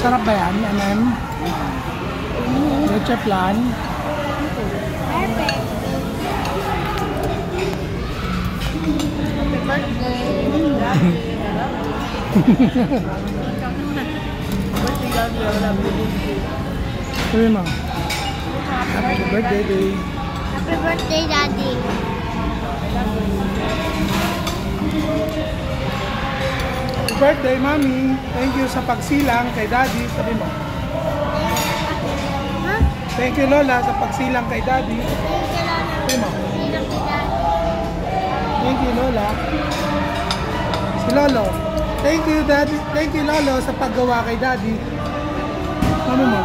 Sarap ba yan, MM? Leche flan. Perfect. Sabi mo. Happy birthday, day. Happy birthday, Daddy. Happy birthday, Mami. Thank you sa pagsilang kay Daddy. Sabi mo. Ha? Thank you, Lola, sa pagsilang kay Daddy. Sabi mo. Thank you, Lola. Si Lolo. Thank you, Daddy. Thank you, Lolo, sa paggawa kay Daddy. Ano mo?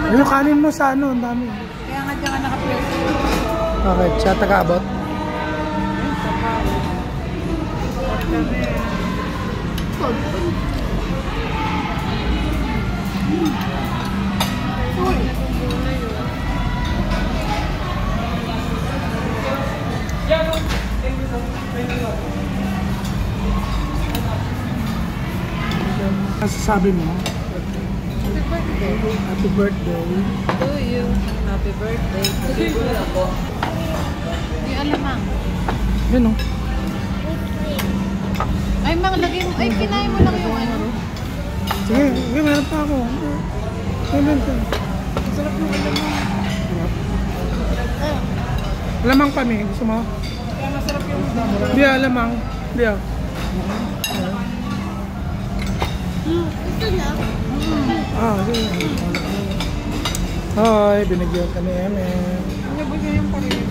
Yung kanin mo sa ano, ang dami. Kaya nga dyan ka naka-place. Okay, siya taga-abot. Masasabi mo? Happy birthday. To you. Happy birthday. Di alamang. Yun o. Ay, mang, lagay mo. Ay, kinain mo lang yung ano. Sige, sige, meron pa ako. Meron pa. Ang sarap ng alamang. Alamang pa, Mi. Gusto mo? Kaya masarap yung Di, alamang. Di, ah. Ito na. Ah, sige. Hi, binigyan ka ni Eme. Ano ba yung parinig?